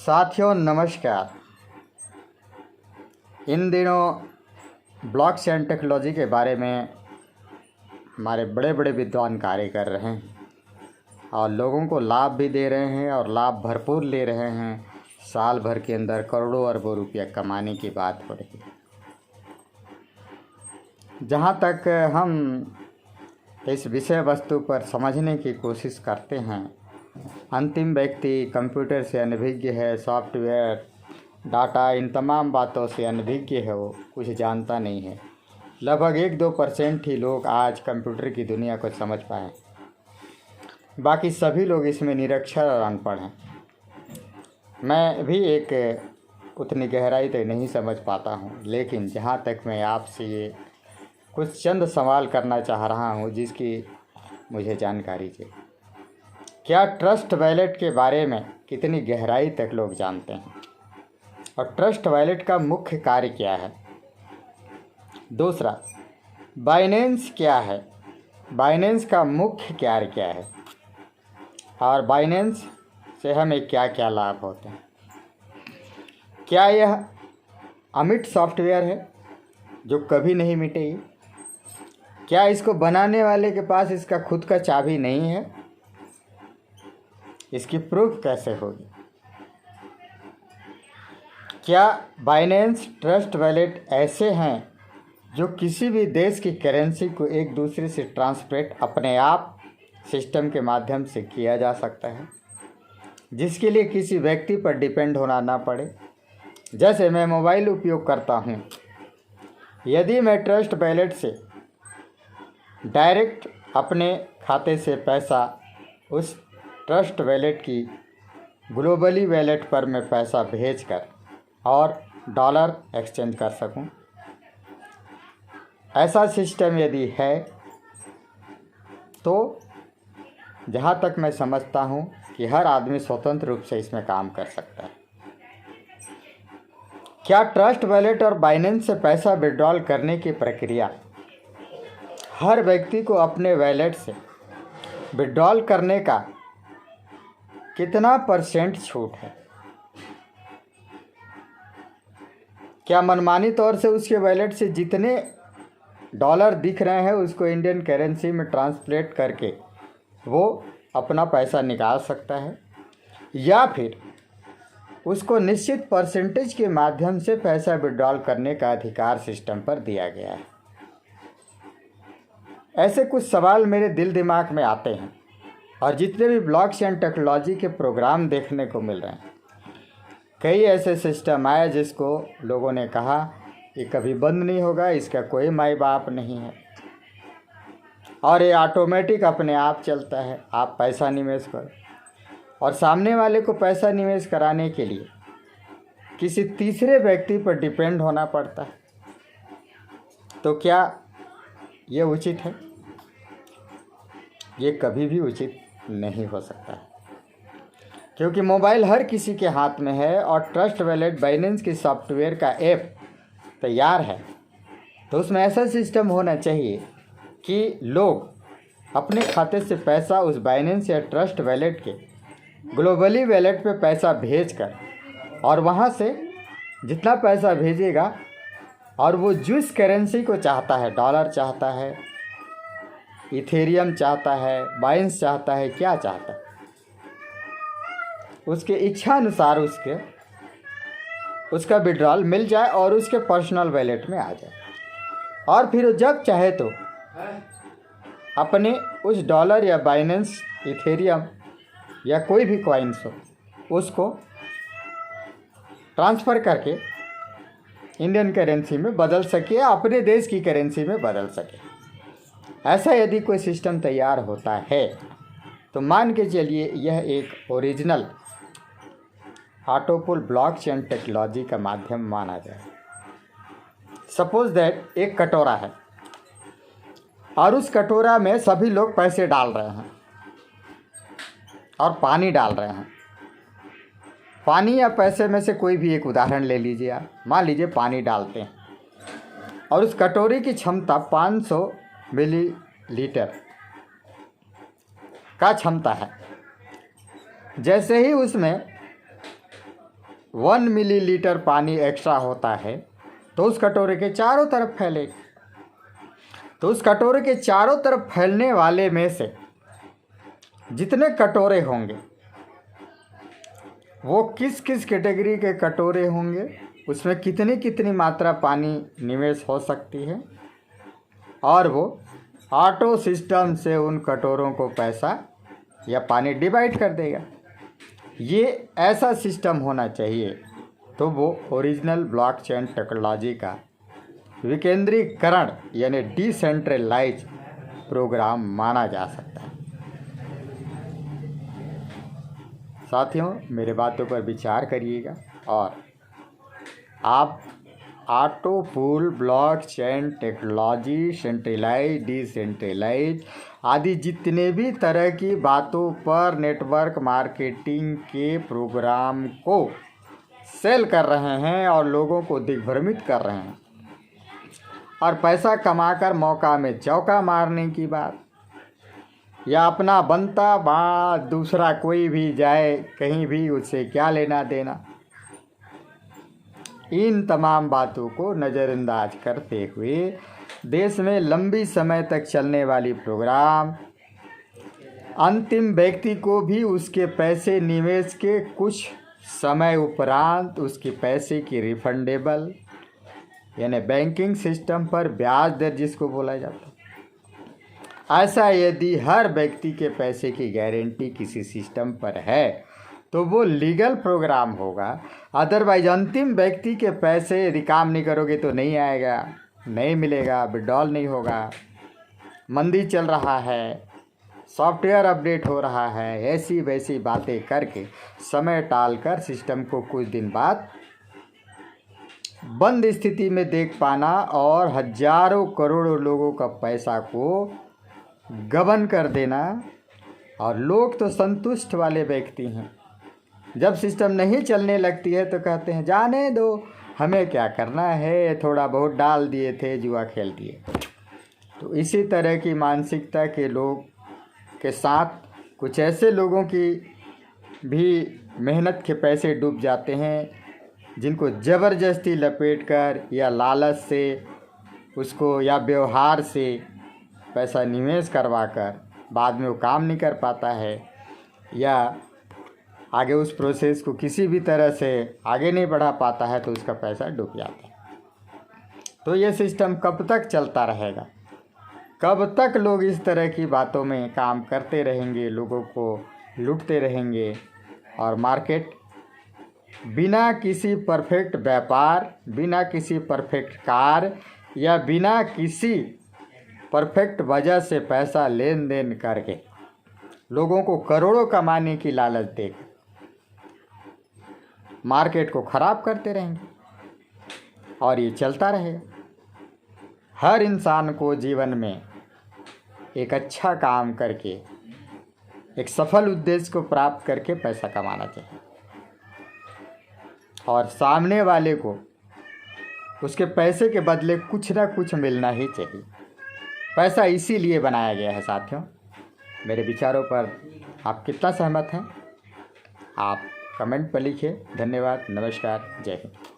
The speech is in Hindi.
साथियों नमस्कार। इन दिनों ब्लॉकचेन टेक्नोलॉजी के बारे में हमारे बड़े बड़े विद्वान कार्य कर रहे हैं और लोगों को लाभ भी दे रहे हैं और लाभ भरपूर ले रहे हैं। साल भर के अंदर करोड़ों अरबों रुपया कमाने की बात हो रही है। जहाँ तक हम इस विषय वस्तु पर समझने की कोशिश करते हैं, अंतिम व्यक्ति कंप्यूटर से अनभिज्ञ है, सॉफ्टवेयर, डाटा, इन तमाम बातों से अनभिज्ञ है, वो कुछ जानता नहीं है। लगभग 1-2% ही लोग आज कंप्यूटर की दुनिया को समझ पाए, बाकी सभी लोग इसमें निरक्षर और अनपढ़ हैं। मैं भी एक उतनी गहराई तक नहीं समझ पाता हूँ, लेकिन जहाँ तक मैं आपसे ये कुछ चंद सवाल करना चाह रहा हूँ जिसकी मुझे जानकारी चाहिए। क्या ट्रस्ट वॉलेट के बारे में कितनी गहराई तक लोग जानते हैं और ट्रस्ट वॉलेट का मुख्य कार्य क्या है? दूसरा, बाइनेंस क्या है, बाइनेंस का मुख्य कार्य क्या है और बाइनेंस से हमें क्या क्या लाभ होते हैं? क्या यह अमिट सॉफ्टवेयर है जो कभी नहीं मिटेगी? क्या इसको बनाने वाले के पास इसका खुद का चाबी नहीं है? इसकी प्रूफ कैसे होगी? क्या बाइनेंस ट्रस्ट वॉलेट ऐसे हैं जो किसी भी देश की करेंसी को एक दूसरे से ट्रांसफर अपने आप सिस्टम के माध्यम से किया जा सकता है, जिसके लिए किसी व्यक्ति पर डिपेंड होना ना पड़े? जैसे मैं मोबाइल उपयोग करता हूँ, यदि मैं ट्रस्ट वॉलेट से डायरेक्ट अपने खाते से पैसा उस ट्रस्ट वॉलेट की ग्लोबली वॉलेट पर मैं पैसा भेजकर और डॉलर एक्सचेंज कर सकूं, ऐसा सिस्टम यदि है तो जहां तक मैं समझता हूं कि हर आदमी स्वतंत्र रूप से इसमें काम कर सकता है। क्या ट्रस्ट वॉलेट और बाइनेंस से पैसा विड्रॉल करने की प्रक्रिया हर व्यक्ति को अपने वॉलेट से विड्रॉल करने का कितना % छूट है? क्या मनमानी तौर से उसके वॉलेट से जितने डॉलर दिख रहे हैं उसको इंडियन करेंसी में ट्रांसलेट करके वो अपना पैसा निकाल सकता है, या फिर उसको निश्चित % के माध्यम से पैसा विड्रॉल करने का अधिकार सिस्टम पर दिया गया है? ऐसे कुछ सवाल मेरे दिल दिमाग में आते हैं और जितने भी ब्लॉकचेन टेक्नोलॉजी के प्रोग्राम देखने को मिल रहे हैं, कई ऐसे सिस्टम आए जिसको लोगों ने कहा ये कभी बंद नहीं होगा, इसका कोई माई बाप नहीं है और ये ऑटोमेटिक अपने आप चलता है, आप पैसा निवेश करो। और सामने वाले को पैसा निवेश कराने के लिए किसी तीसरे व्यक्ति पर डिपेंड होना पड़ता है। तो क्या ये उचित है? ये कभी भी उचित नहीं हो सकता है, क्योंकि मोबाइल हर किसी के हाथ में है और ट्रस्ट वॉलेट बाइनेंस के सॉफ्टवेयर का ऐप तैयार है, तो उसमें ऐसा सिस्टम होना चाहिए कि लोग अपने खाते से पैसा उस बाइनेंस या ट्रस्ट वॉलेट के ग्लोबली वॉलेट पे पैसा भेजकर और वहाँ से जितना पैसा भेजेगा और वो जिस करेंसी को चाहता है, डॉलर चाहता है, इथेरियम चाहता है, बाइनेंस चाहता है, क्या चाहता है, उसके इच्छा अनुसार उसका विड्रॉल मिल जाए और उसके पर्सनल वॉलेट में आ जाए और फिर जब चाहे तो अपने उस डॉलर या बाइनेंस, इथेरियम या कोई भी कॉइन्स हो उसको ट्रांसफ़र करके इंडियन करेंसी में बदल सके या अपने देश की करेंसी में बदल सके। ऐसा यदि कोई सिस्टम तैयार होता है तो मान के चलिए यह एक ओरिजिनल ऑटोपुल ब्लॉकचेन टेक्नोलॉजी का माध्यम माना जाए। सपोज दैट एक कटोरा है और उस कटोरा में सभी लोग पैसे डाल रहे हैं और पानी डाल रहे हैं। पानी या पैसे में से कोई भी एक उदाहरण ले लीजिए आप। मान लीजिए पानी डालते हैं और उस कटोरी की क्षमता 500 मिलीलीटर का क्षमता है। जैसे ही उसमें 1 मिलीलीटर पानी एक्स्ट्रा होता है तो उस कटोरे के चारों तरफ फैलेगा। तो उस कटोरे के चारों तरफ फैलने वाले में से जितने कटोरे होंगे वो किस किस कैटेगरी के कटोरे होंगे, उसमें कितनी कितनी मात्रा पानी निवेश हो सकती है, और वो ऑटो सिस्टम से उन कटोरों को पैसा या पानी डिवाइड कर देगा। ये ऐसा सिस्टम होना चाहिए तो वो ओरिजिनल ब्लॉकचेन टेक्नोलॉजी का विकेंद्रीकरण यानी डिसेंट्रलाइज प्रोग्राम माना जा सकता है। साथियों, मेरे बातों पर विचार करिएगा और आप auto pool, blockchain technology, centralise, decentralise आदि जितने भी तरह की बातों पर नेटवर्क मार्केटिंग के प्रोग्राम को सेल कर रहे हैं और लोगों को दिग्भ्रमित कर रहे हैं और पैसा कमाकर मौका में चौका मारने की बात, या अपना बनता बात दूसरा कोई भी जाए कहीं भी उससे क्या लेना देना, इन तमाम बातों को नज़रअंदाज करते हुए देश में लंबी समय तक चलने वाली प्रोग्राम अंतिम व्यक्ति को भी उसके पैसे निवेश के कुछ समय उपरांत उसके पैसे की रिफंडेबल यानी बैंकिंग सिस्टम पर ब्याज दर जिसको बोला जाता है, ऐसा यदि हर व्यक्ति के पैसे की गारंटी किसी सिस्टम पर है तो वो लीगल प्रोग्राम होगा। अदरवाइज अंतिम व्यक्ति के पैसे यदि काम नहीं करोगे तो नहीं आएगा, नहीं मिलेगा, विड्रॉल नहीं होगा, मंदी चल रहा है, सॉफ्टवेयर अपडेट हो रहा है, ऐसी वैसी बातें करके समय टालकर सिस्टम को कुछ दिन बाद बंद स्थिति में देख पाना और हजारों करोड़ों लोगों का पैसा को गबन कर देना। और लोग तो संतुष्ट वाले व्यक्ति हैं, जब सिस्टम नहीं चलने लगती है तो कहते हैं जाने दो, हमें क्या करना है, थोड़ा बहुत डाल दिए थे, जुआ खेल दिए। तो इसी तरह की मानसिकता के लोग के साथ कुछ ऐसे लोगों की भी मेहनत के पैसे डूब जाते हैं जिनको ज़बरदस्ती लपेटकर या लालच से उसको या व्यवहार से पैसा निवेश करवाकर बाद में वो काम नहीं कर पाता है या आगे उस प्रोसेस को किसी भी तरह से आगे नहीं बढ़ा पाता है तो उसका पैसा डूब जाता है। तो ये सिस्टम कब तक चलता रहेगा? कब तक लोग इस तरह की बातों में काम करते रहेंगे, लोगों को लूटते रहेंगे और मार्केट बिना किसी परफेक्ट व्यापार, बिना किसी परफेक्ट कार या बिना किसी परफेक्ट वजह से पैसा लेन देन करके लोगों को करोड़ों कमाने की लालच देकर मार्केट को ख़राब करते रहेंगे और ये चलता रहेगा। हर इंसान को जीवन में एक अच्छा काम करके एक सफल उद्देश्य को प्राप्त करके पैसा कमाना चाहिए और सामने वाले को उसके पैसे के बदले कुछ ना कुछ मिलना ही चाहिए। पैसा इसीलिए बनाया गया है। साथियों, मेरे विचारों पर आप कितना सहमत हैं? आप कमेंट पर लिखिए। धन्यवाद, नमस्कार, जय हिंद।